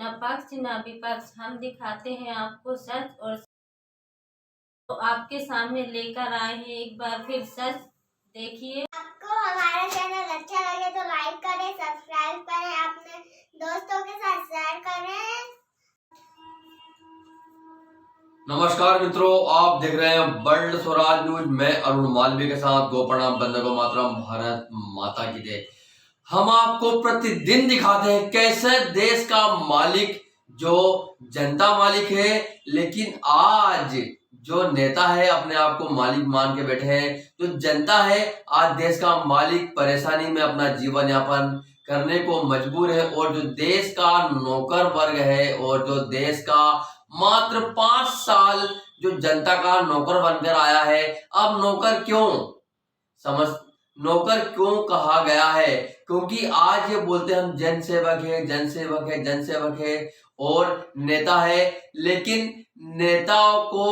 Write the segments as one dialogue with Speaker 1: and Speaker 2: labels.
Speaker 1: न पक्ष न विपक्ष, हम दिखाते हैं आपको सच और तो आपके सामने लेकर आए हैं एक बार फिर सच। देखिए,
Speaker 2: आपको हमारा चैनल अच्छा लगे तो लाइक करें, सब्सक्राइब करें, अपने दोस्तों के साथ शेयर करें।
Speaker 3: नमस्कार मित्रों, आप देख रहे हैं वर्ल्ड स्वराज न्यूज। मैं अरुण मालवीय के साथ गोप्रणाम, बंदे को मातरम, भारत माता की जय। हम आपको प्रतिदिन दिखाते हैं कैसे देश का मालिक जो जनता मालिक है, लेकिन आज जो नेता है अपने आप को मालिक मान के बैठे हैं। तो जनता है आज देश का मालिक परेशानी में अपना जीवन यापन करने को मजबूर है, और जो देश का नौकर वर्ग है और जो देश का मात्र 5 साल जो जनता का नौकर बनकर आया है। अब नौकर क्यों नौकर क्यों कहा गया है? क्योंकि आज ये बोलते हैं हम जनसेवक है, जनसेवक है, जनसेवक है और नेता है, लेकिन नेताओं को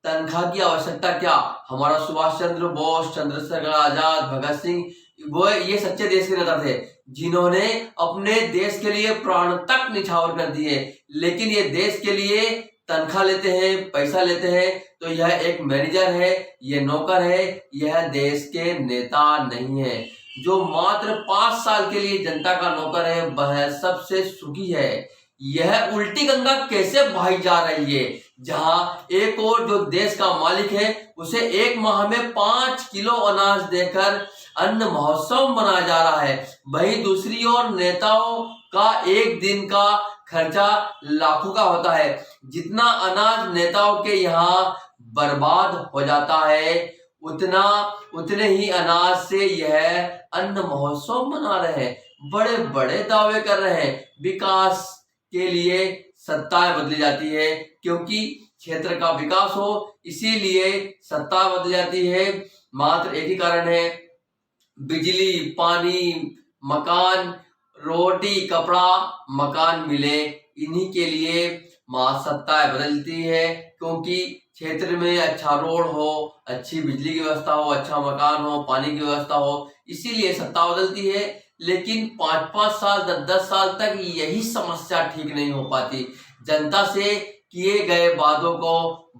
Speaker 3: तनख्वाह की आवश्यकता क्या? हमारा सुभाष चंद्र बोस, चंद्रशेखर आजाद, भगत सिंह, वो ये सच्चे देश के नेता थे जिन्होंने अपने देश के लिए प्राण तक निछावर कर दिए, लेकिन ये देश के लिए तनख्वाह लेते हैं, पैसा लेते हैं। तो यह एक मैनेजर है, ये नौकर है, यह देश के नेता नहीं है। जो मात्र 5 साल के लिए जनता का नौकर है वह सबसे सुखी है। यह उल्टी गंगा कैसे बहाई जा रही है, जहां एक और जो देश का मालिक है उसे एक माह में 5 किलो अनाज देकर अन्न महोत्सव मनाया जा रहा है। वहीं दूसरी ओर नेताओं का एक दिन का खर्चा लाखों का होता है। जितना अनाज नेताओं के यहाँ बर्बाद हो जाता है, उतने ही अनाज से यह अन्न महोत्सव मना रहे हैं। बड़े बड़े दावे कर रहे हैं। विकास के लिए सत्ताएं बदली जाती है, क्योंकि क्षेत्र का विकास हो इसीलिए सत्ता बदली जाती है। मात्र एक ही कारण है, बिजली, पानी, मकान, रोटी, कपड़ा, मकान मिले, इन्हीं के लिए सत्ताएं बदलती है। क्योंकि क्षेत्र में अच्छा रोड हो, अच्छी बिजली की व्यवस्था हो, अच्छा मकान हो, पानी की व्यवस्था हो, इसीलिए सत्ता बदलती है। लेकिन 5-5 साल 10-10 साल तक यही समस्या ठीक नहीं हो पाती। जनता से किए गए वादों को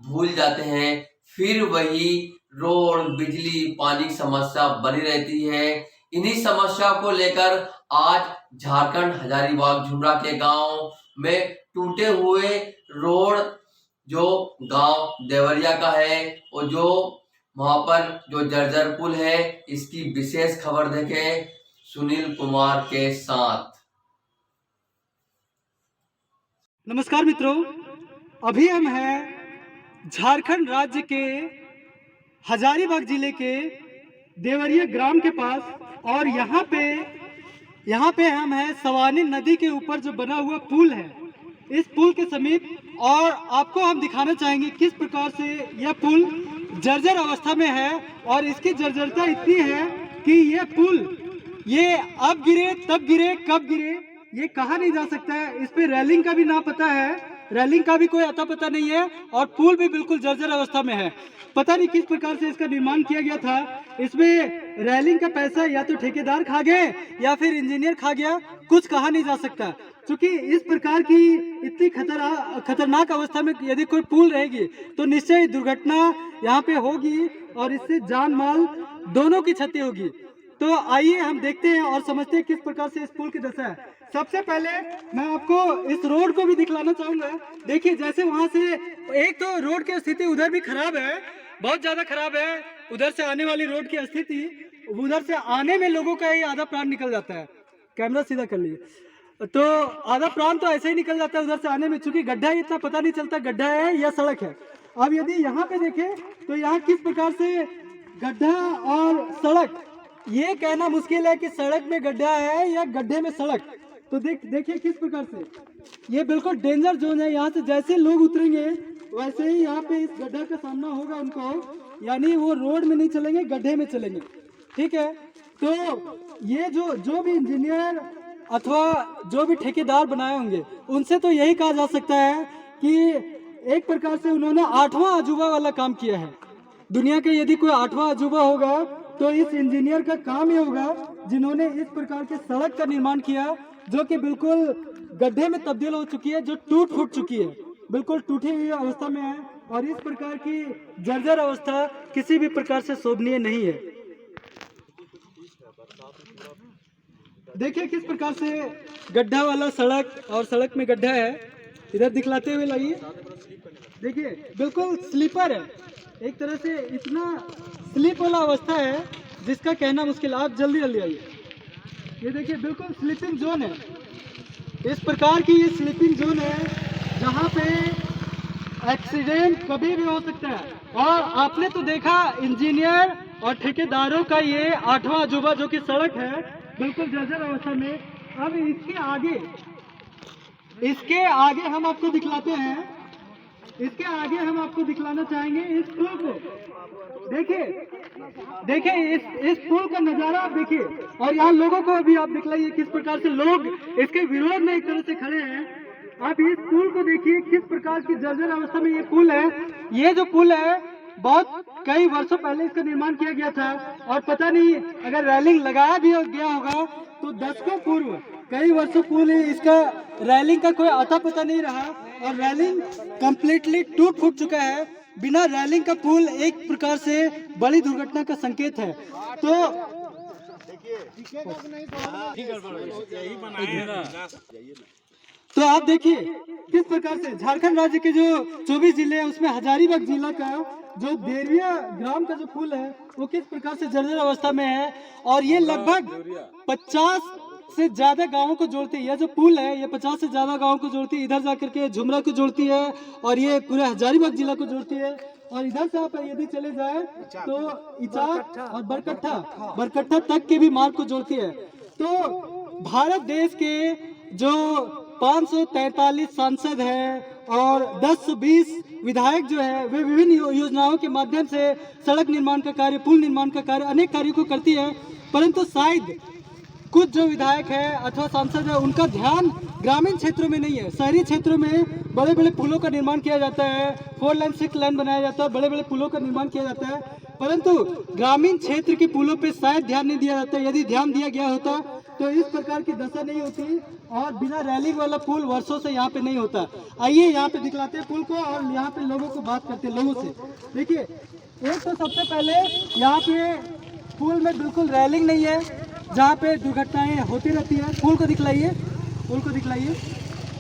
Speaker 3: भूल जाते हैं, फिर वही रोड, बिजली, पानी की समस्या बनी रहती है। इन्हीं समस्या को लेकर आज झारखंड हजारीबाग झुमरा के गांव में टूटे हुए रोड, जो गांव देवरिया का है, और जो वहां पर जो जर्जर पुल है, इसकी विशेष खबर देखें सुनील कुमार के साथ।
Speaker 4: नमस्कार मित्रों, अभी हम हैं झारखंड राज्य के हजारीबाग जिले के देवरिया ग्राम के पास, और यहाँ पे हम हैं सवानी नदी के ऊपर जो बना हुआ पुल है, इस पुल के समीप। और आपको हम दिखाना चाहेंगे किस प्रकार से यह पुल जर्जर अवस्था में है, और इसकी जर्जरता इतनी है कि यह पुल ये अब गिरे, तब गिरे, कब गिरे ये कहा नहीं जा सकता है। इस पे रेलिंग का भी ना पता है, रेलिंग का भी कोई अता पता नहीं है, और पुल भी बिल्कुल जर्जर अवस्था में है। पता नहीं किस प्रकार से इसका निर्माण किया गया था। इसमें रेलिंग का पैसा या तो ठेकेदार खा गए या फिर इंजीनियर खा गया, कुछ कहा नहीं जा सकता। क्योंकि इस प्रकार की इतनी खतरनाक अवस्था में यदि कोई पुल रहेगी तो निश्चय दुर्घटना यहाँ पे होगी, और इससे जान माल दोनों की क्षति होगी। तो आइए हम देखते हैं और समझते हैं किस प्रकार से इस पुल की दशा है। सबसे पहले मैं आपको इस रोड को भी दिखलाना चाहूंगा। देखिए, जैसे वहां से एक तो रोड की स्थिति उधर भी खराब है, बहुत ज्यादा खराब है। उधर से आने वाली रोड की स्थिति, उधर से आने में लोगों का ही आधा प्राण निकल जाता है। कैमरा सीधा कर लिए तो आधा प्राण तो ऐसे ही निकल जाता है उधर से आने में, चूंकि गड्ढा है, इतना पता नहीं चलता गड्ढा है या सड़क है। अब यदि यहाँ पे देखें तो यहाँ किस प्रकार से गड्ढा और सड़क, ये कहना मुश्किल है कि सड़क में गड्ढा है या गड्ढे में सड़क। तो देखिए किस प्रकार से ये बिल्कुल डेंजर जोन है। यहाँ से जैसे लोग उतरेंगे वैसे ही यहाँ पे इस गड्ढा का सामना होगा उनको, यानी वो रोड में नहीं चलेंगे, गड्ढे में चलेंगे। ठीक है, तो ये जो भी इंजीनियर अथवा जो भी ठेकेदार बनाए होंगे उनसे तो यही कहा जा सकता है कि एक प्रकार से उन्होंने 8वां अजूबा वाला काम किया है। दुनिया के यदि कोई 8वां अजूबा होगा तो इस इंजीनियर का काम ये होगा जिन्होंने इस प्रकार के सड़क का निर्माण किया, जो कि बिल्कुल गड्ढे में तब्दील हो चुकी है, जो टूट फूट चुकी है, बिल्कुल टूटी हुई अवस्था में है। और इस प्रकार की जर्जर अवस्था किसी भी प्रकार से शोभनीय नहीं है। देखिए किस प्रकार से गड्ढा वाला सड़क और सड़क में गड्ढा है, इधर दिखलाते हुए लाइए। देखिए बिल्कुल स्लीपर है, एक तरह से इतना स्लिप वाला अवस्था है जिसका कहना मुश्किल। आप जल्दी जल्दी आइए। ये देखिए बिल्कुल स्लीपिंग जोन है, इस प्रकार की ये स्लीपिंग जोन है जहाँ पे एक्सीडेंट कभी भी हो सकता है। और आपने तो देखा इंजीनियर और ठेकेदारों का ये 8वां अजूबा जो कि सड़क है बिल्कुल जर्जर अवस्था में। अब इसके आगे हम आपको दिखलाते हैं, इसके आगे हम आपको दिखलाना चाहेंगे इस पुल को। देखिए इस पुल का नजारा आप देखिए, और यहाँ लोगों को भी आप दिखलाइए किस प्रकार से लोग इसके विरोध में एक तरह से खड़े हैं। आप इस पुल को देखिए किस प्रकार की जर्जर अवस्था में ये पुल है। ये जो पुल है बहुत कई वर्षों पहले इसका निर्माण किया गया था, और पता नहीं अगर रेलिंग लगाया भी गया होगा तो दशकों पूर्व कई वर्षों पूर्व इसका रेलिंग का कोई अता पता नहीं रहा, और रेलिंग कंप्लीटली टूट फूट चुका है। बिना रेलिंग का पुल एक प्रकार से बड़ी दुर्घटना का संकेत है। तो आप देखिए किस प्रकार से झारखंड राज्य के जो 24 जिले हैं उसमें हजारीबाग जिला का जो देवरिया ग्राम का जो पुल है वो किस प्रकार से जर्जर अवस्था में है। और ये लगभग 50 से ज्यादा गांवों को जोड़ती है। यह जो पुल है ये 50 से ज्यादा गांवों को जोड़ती है। इधर जाकर के झुमरा को जोड़ती है और ये पूरे हजारीबाग जिला को जोड़ती है। और इधर से आप यदि चले जाए तो इचाक और बरकट्ठा तक के भी मार्ग को जोड़ती है। तो भारत देश के जो 543 सांसद हैं और 10-20 विधायक जो है वे विभिन्न योजनाओं के माध्यम से सड़क निर्माण का कार्य, पुल निर्माण का कार्य, अनेक कार्यों को करती है। परंतु शायद कुछ जो विधायक है अथवा सांसद है उनका ध्यान ग्रामीण क्षेत्रों में नहीं है। शहरी क्षेत्रों में बड़े बड़े पुलों का निर्माण किया जाता है, 4 लाइन 6 लाइन बनाया जाता है, बड़े बड़े पुलों का निर्माण किया जाता है, परंतु ग्रामीण क्षेत्र के पुलों पे शायद ध्यान नहीं दिया जाता। यदि ध्यान दिया गया होता तो इस प्रकार की दशा नहीं होती और बिना रैलिंग वाला पुल वर्षों से यहाँ पे नहीं होता। आइए यहाँ पे दिखलाते हैं पुल को और यहाँ पे लोगों को बात करते हैं लोगों से। देखिए एक तो सबसे पहले यहाँ पे पुल में बिल्कुल रैलिंग नहीं है, जहाँ पे दुर्घटनाएं होती रहती है। पुल को दिखलाइए, पुल को दिखलाइए।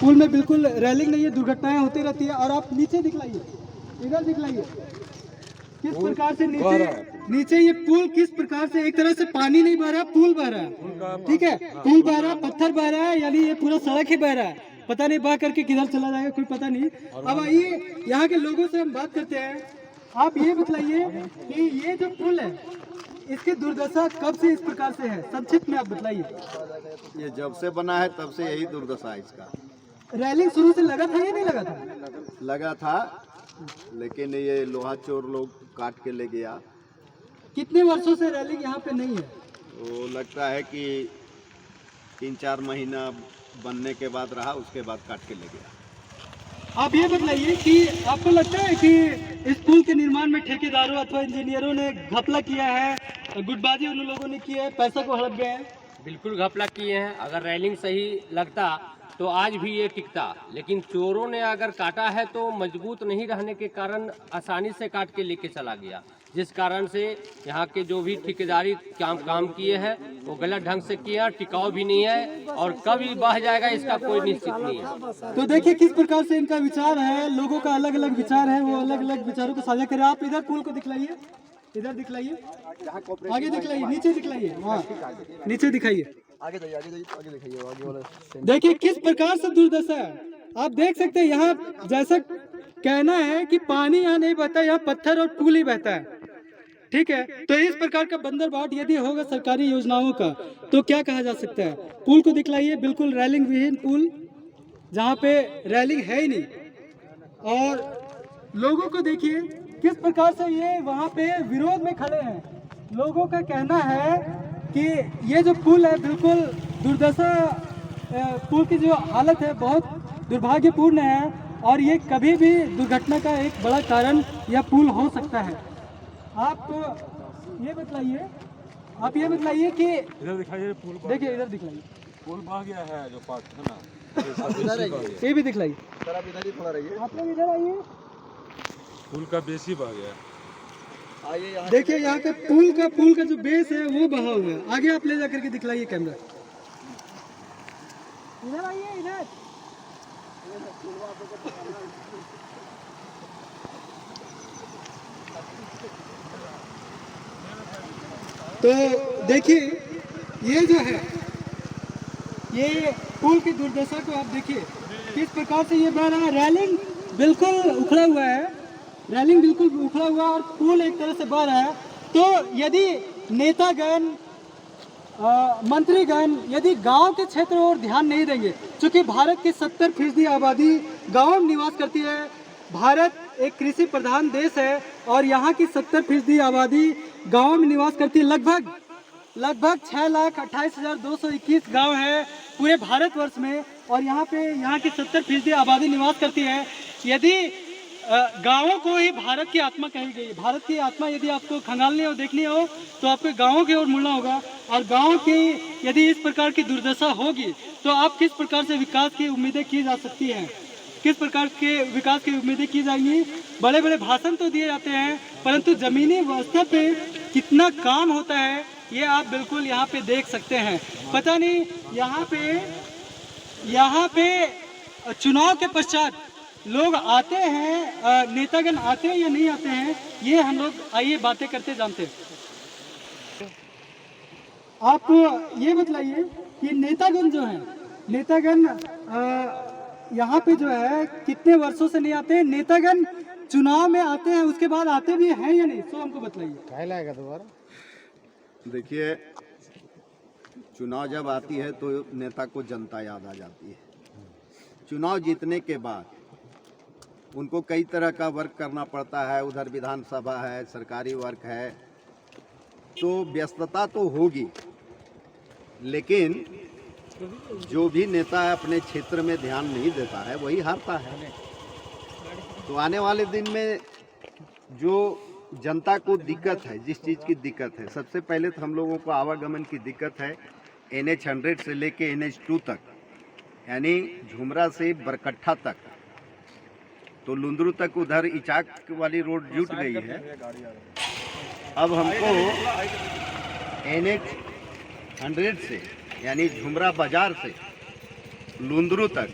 Speaker 4: पुल में बिल्कुल रैलिंग नहीं है, दुर्घटनाएं होती रहती है। और आप नीचे दिखलाइए, इधर दिखलाइए किस प्रकार से नीचे ये पुल किस प्रकार से, एक तरह से पानी नहीं बह रहा, पुल बह रहा है। ठीक है, पुल बह रहा, पत्थर बह रहा है, यानी ये पूरा सड़क ही बह रहा है। पता नहीं बह करके किधर चला जाएगा, कोई पता नहीं। अब आइए यहाँ के लोगों से हम बात करते हैं। आप ये बतलाइए कि ये जो पुल है इसकी दुर्दशा कब से इस प्रकार से है, संक्षिप्त में आप बताइए।
Speaker 5: ये जब से बना है तब से यही दुर्दशा है इसका।
Speaker 4: रैलिंग शुरू से लगा था या नहीं लगा था?
Speaker 5: लगा था, लेकिन ये लोहा चोर लोग काट के ले गया।
Speaker 4: कितने वर्षों से रैलिंग यहाँ पे नहीं है?
Speaker 5: वो लगता है कि 3-4 महीना बनने के बाद रहा, उसके बाद काट के ले गया।
Speaker 4: आप ये बताइए कि आपको लगता है कि इस पुल के निर्माण में ठेकेदारों अथवा इंजीनियरों ने घपला किया है, गुटबाजी उन लोगों ने की है, पैसा को हड़प गए हैं?
Speaker 6: बिल्कुल घपला किए हैं। अगर रैलिंग सही लगता तो आज भी ये टिकता, लेकिन चोरों ने अगर काटा है तो मजबूत नहीं रहने के कारण आसानी से काट के लेके चला गया, जिस कारण से यहाँ के जो भी ठेकेदारी काम किए हैं वो गलत ढंग से किया, टिकाऊ भी नहीं है और कभी बह जाएगा इसका कोई निश्चित नहीं है।
Speaker 4: तो देखिए किस प्रकार से इनका विचार है, लोगों का अलग अलग विचार है, वो अलग अलग विचारों को साझा करें। आप इधर पुल को दिखलाइए, इधर दिखलाइए, आगे दिखलाइए, नीचे दिखलाइए, हाँ नीचे दिखाइए, आगे दिखाइए। देखिए किस प्रकार से दुर्दशा है। आप देख सकते हैं यहाँ जैसा कहना है कि पानी यहाँ नहीं बहता, यहाँ पत्थर और पुल ही बहता है। ठीक है, तो इस प्रकार का बंदरबाट यदि होगा सरकारी योजनाओं का तो क्या कहा जा सकता है। पुल को दिखलाइए, बिल्कुल रैलिंग विहीन पुल, जहाँ पे रैलिंग है ही नहीं। और लोगों को देखिए किस प्रकार से ये वहाँ पे विरोध में खड़े हैं। लोगों का कहना है कि ये जो पुल है बिल्कुल दुर्दशा, पुल की जो हालत है बहुत दुर्भाग्यपूर्ण है और ये कभी भी दुर्घटना का एक बड़ा कारण यह पुल हो सकता है। आप ये बताइए कि इधर दिखाइए पुल, देखिए इधर दिखाइए,
Speaker 7: पुल बह गया है जो पार्ट है ना।
Speaker 4: ये भी दिखलाई।
Speaker 5: सर आप इधर ही थोड़ा रहिए।
Speaker 4: आप लोग इधर आइए।
Speaker 7: पुल का बेस ही बह गया।
Speaker 5: आइए यहाँ
Speaker 4: देखिए यहाँ के पुल का जो बेस है वो बहा हुआ है। आगे आप ले जाकर के दिखलाइए कैमरा। इधर आइए इधर। तो देखिए ये जो है ये पुल की दुर्दशा को आप देखिए किस प्रकार से ये बह रहा है। रेलिंग बिल्कुल उखड़ा हुआ है, रेलिंग बिल्कुल उखड़ा हुआ है और पुल एक तरह से बह रहा है। तो यदि नेतागण मंत्रीगण यदि गांव के क्षेत्र और ध्यान नहीं देंगे, क्योंकि भारत की 70% आबादी गांव में निवास करती है। भारत एक कृषि प्रधान देश है और यहाँ की 70% आबादी गांव में निवास करती है। लगभग 6,28,221 गांव है पूरे भारतवर्ष में और यहाँ की 70% आबादी निवास करती है। यदि गांवों को ही भारत की आत्मा कही गई, भारत की आत्मा यदि आपको खंगालनी हो, देखनी हो तो आपको गांवों की ओर मुड़ना होगा। और गांव की यदि इस प्रकार की दुर्दशा होगी तो आप किस प्रकार से विकास की उम्मीदें की जा सकती हैं, किस प्रकार के विकास की उम्मीदें की जाएंगी। बड़े बड़े भाषण तो दिए जाते हैं परंतु जमीनी स्तर पे कितना काम होता है ये आप बिल्कुल यहाँ पे देख सकते हैं। पता नहीं यहाँ पे चुनाव के पश्चात लोग आते हैं, नेतागण आते हैं या नहीं आते हैं, ये हम लोग आइए बातें करते जानते हैं। आप ये बतलाइए कि नेतागण जो हैं, नेतागण यहाँ पे जो है कितने वर्षों से नहीं आते हैं। नेतागण चुनाव में आते हैं उसके बाद आते भी हैं या नहीं, तो हमको बतलाइए।
Speaker 5: देखिए, चुनाव जब आती है तो नेता को जनता याद आ जाती है। चुनाव जीतने के बाद उनको कई तरह का वर्क करना पड़ता है, उधर विधानसभा है, सरकारी वर्क है, तो व्यस्तता तो होगी, लेकिन जो भी नेता अपने क्षेत्र में ध्यान नहीं देता है वही हारता है। तो आने वाले दिन में जो जनता को दिक्कत है, जिस चीज़ की दिक्कत है, सबसे पहले तो हम लोगों को आवागमन की दिक्कत है। NH 100 से लेके NH 2 तक, यानी झुमरा से बरकट्ठा तक, तो लुंदरू तक उधर इचाक वाली रोड जुट गई है। अब हमको NH 100 से यानी झुमरा बाजार से लुंदरू तक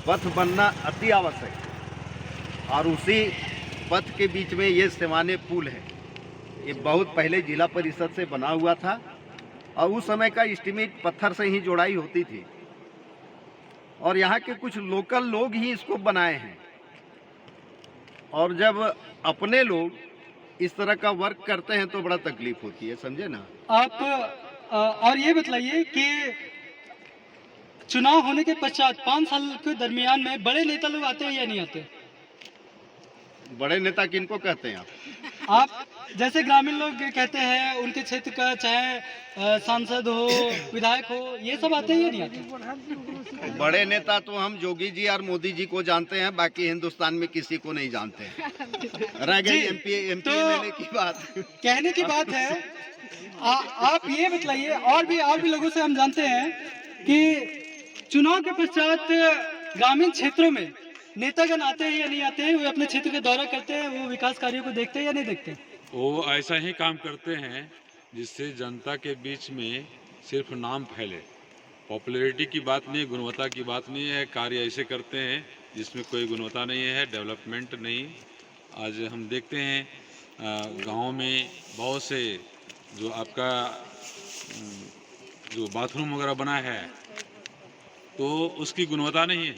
Speaker 5: पथ बनना अति आवश्यक है। और उसी पथ के बीच में ये सिवाने पुल है। ये बहुत पहले जिला परिषद से बना हुआ था और उस समय का एस्टीमेट पत्थर से ही जोड़ाई होती थी और यहाँ के कुछ लोकल लोग ही इसको बनाए हैं। और जब अपने लोग इस तरह का वर्क करते हैं तो बड़ा तकलीफ होती है, समझे ना
Speaker 4: आप। और ये बतलाइए कि चुनाव होने के पश्चात 5 साल के दरमियान में बड़े नेता लोग आते हैं या नहीं आते?
Speaker 5: बड़े नेता किनको कहते हैं
Speaker 4: आप जैसे ग्रामीण लोग कहते हैं, उनके क्षेत्र का चाहे सांसद हो, विधायक हो, ये सब आते हैं या नहीं आते?
Speaker 5: बड़े नेता तो हम जोगी जी और मोदी जी को जानते हैं, बाकी हिंदुस्तान में किसी को नहीं जानते हैं। रह गई एमपी
Speaker 4: तो
Speaker 5: एमएलए की बात।
Speaker 4: कहने की बात है। आप ये बतलाइए, और भी लोगों से हम जानते हैं कि चुनाव के पश्चात ग्रामीण क्षेत्रों में नेतागण आते हैं या नहीं आते हैं, वो अपने क्षेत्र का दौरा करते हैं, वो विकास कार्यों को देखते हैं या नहीं देखते?
Speaker 7: वो ऐसा ही काम करते हैं जिससे जनता के बीच में सिर्फ नाम फैले। पॉपुलैरिटी की बात नहीं, गुणवत्ता की बात नहीं है। कार्य ऐसे करते हैं जिसमें कोई गुणवत्ता नहीं है, डेवलपमेंट नहीं। आज हम देखते हैं गाँव में बहुत से जो आपका जो बाथरूम वगैरह बना है तो उसकी गुणवत्ता नहीं है।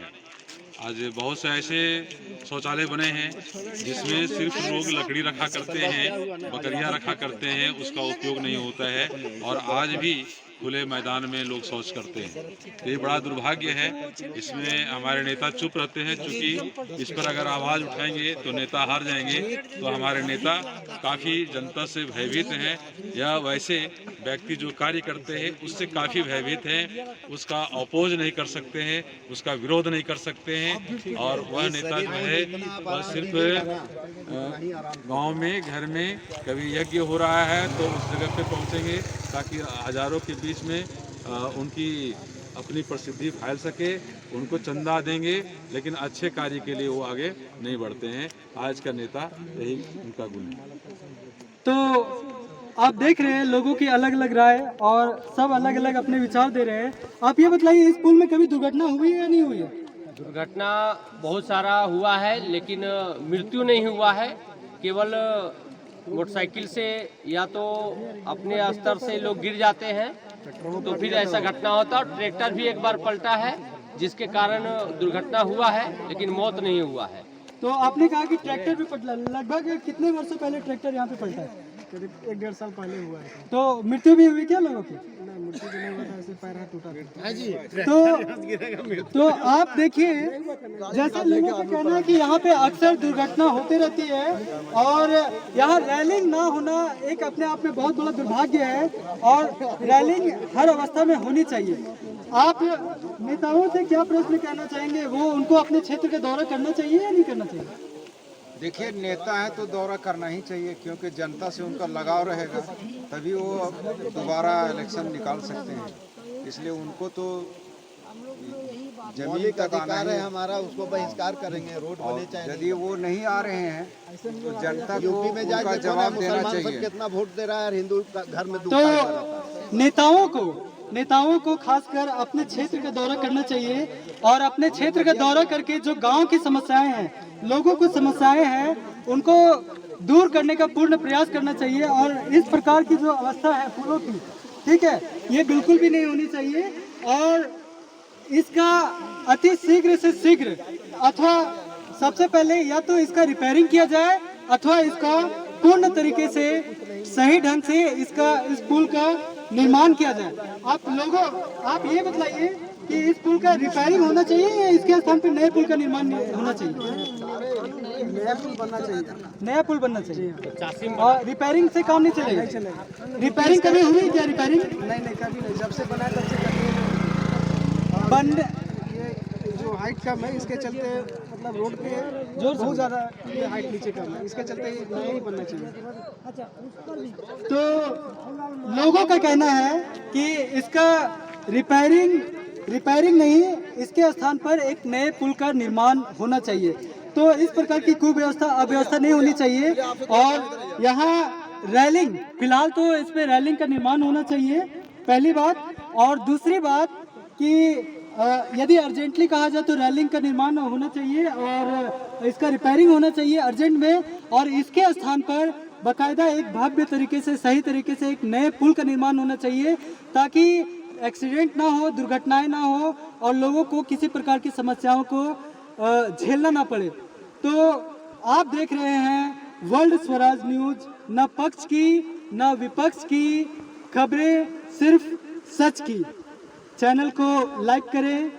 Speaker 7: आज बहुत से ऐसे शौचालय बने हैं जिसमें सिर्फ लोग लकड़ी रखा करते हैं, बकरियां रखा करते हैं, उसका उपयोग नहीं होता है और आज भी खुले मैदान में लोग शौच करते हैं। तो ये बड़ा दुर्भाग्य है। इसमें हमारे नेता चुप रहते हैं, क्योंकि इस पर अगर आवाज़ उठाएंगे तो नेता हार जाएंगे। तो हमारे नेता काफ़ी जनता से भयभीत हैं, या वैसे व्यक्ति जो कार्य करते हैं उससे काफ़ी भयभीत हैं, उसका अपोज नहीं कर सकते हैं, उसका विरोध नहीं कर सकते हैं। और वह नेता जो है वह सिर्फ गांव में घर में कभी यज्ञ हो रहा है तो उस जगह पे पहुंचेंगे ताकि हजारों के बीच में उनकी अपनी प्रसिद्धि फैल सके, उनको चंदा देंगे, लेकिन अच्छे कार्य के लिए वो आगे नहीं बढ़ते हैं। आज का नेता यही उनका गुण है।
Speaker 4: तो आप देख रहे हैं लोगों की अलग अलग राय और सब अलग अलग अपने विचार दे रहे हैं। आप ये बताइए, इस पुल में कभी दुर्घटना हुई है या नहीं हुई है?
Speaker 6: दुर्घटना बहुत सारा हुआ है, लेकिन मृत्यु नहीं हुआ है। केवल मोटरसाइकिल से या तो अपने स्तर से लोग गिर जाते हैं तो फिर ऐसा घटना होता है। ट्रैक्टर भी एक बार पलटा है जिसके कारण दुर्घटना हुआ है, लेकिन मौत नहीं हुआ है।
Speaker 4: तो आपने कहा कि ट्रैक्टर भी पलटा, लगभग कितने वर्षों पहले ट्रैक्टर यहाँ पे पलटा है?
Speaker 8: करीब 1-1.5 साल पहले हुआ है।
Speaker 4: तो मृत्यु भी हुई क्या लोगों की?
Speaker 8: मृत्यु तो नहीं हुआ था, ऐसे पैर हाथ टूटा था।
Speaker 4: तो आप देखिए, जैसे लोगों का कहना है कि यहाँ पे अक्सर दुर्घटना होती रहती है और यहाँ रैलिंग ना होना एक अपने आप में बहुत बड़ा दुर्भाग्य है और रैलिंग हर अवस्था में होनी चाहिए। आप नेताओं से क्या प्रश्न कहना चाहेंगे? वो उनको अपने क्षेत्र का दौरा करना चाहिए या नहीं करना चाहिए?
Speaker 9: देखिए, नेता है तो दौरा करना ही चाहिए, क्योंकि जनता से उनका लगाव रहेगा तभी वो दोबारा इलेक्शन निकाल सकते हैं। इसलिए उनको तो जमीन तक आना है
Speaker 5: हमारा, उसको बहिष्कार करेंगे, रोड बने चाहिए।
Speaker 9: यदि वो नहीं आ रहे हैं तो जनता को
Speaker 5: यूपी में जाके
Speaker 9: उनका जवाब देना चाहिए।
Speaker 5: कितना वोट दे रहा है और हिंदू घर में
Speaker 4: तो नेताओं को खासकर अपने क्षेत्र का दौरा करना चाहिए और अपने क्षेत्र का दौरा करके जो गांव की समस्याएं हैं, लोगों को समस्याएं हैं, उनको दूर करने का पूर्ण प्रयास करना चाहिए। और इस प्रकार की जो अवस्था है पुलों की, ठीक है, ये बिल्कुल भी नहीं होनी चाहिए और इसका अति शीघ्र से शीघ्र अथवा सबसे पहले या तो इसका रिपेयरिंग किया जाए अथवा इसका पूर्ण तरीके से सही ढंग से इस पुल का निर्माण किया जाए। आप ये बताइए कि इस पुल का रिपेयरिंग होना चाहिए या इसके स्थान पर नए पुल का निर्माण होना चाहिए?
Speaker 8: नया पुल बनना चाहिए।
Speaker 4: नया पुल बनना चाहिए और रिपेयरिंग से काम नहीं चलेगा। रिपेयरिंग कभी हुई क्या? रिपेयरिंग
Speaker 8: नहीं, कभी नहीं। जब से बना तब से कभी
Speaker 4: बंद।
Speaker 8: ये जो हाइट कम है, इसके चलते मतलब रोड पे बहुत ज़्यादा ये हाइट नीचे कम है, इसके चलते ये नया ही बनना चाहिए।
Speaker 4: तो लोगों का कहना है कि इसका रिपेयरिंग नहीं, इसके स्थान पर एक नए पुल का निर्माण होना चाहिए। तो इस प्रकार की कुव्यवस्था अव्यवस्था नहीं होनी चाहिए और यहाँ रैलिंग, फिलहाल तो इस पे रैलिंग का निर्माण होना चाहिए, पहली बात। और दूसरी बात कि यदि अर्जेंटली कहा जाए तो रैलिंग का निर्माण होना चाहिए और इसका रिपेयरिंग होना चाहिए अर्जेंट में, और इसके स्थान पर बाकायदा एक भव्य तरीके से, सही तरीके से एक नए पुल का निर्माण होना चाहिए ताकि एक्सीडेंट ना हो, दुर्घटनाएं ना हो और लोगों को किसी प्रकार की समस्याओं को झेलना ना पड़े। तो आप देख रहे हैं वर्ल्ड स्वराज न्यूज, न पक्ष की न विपक्ष की खबरें, सिर्फ सच की। चैनल को लाइक करें,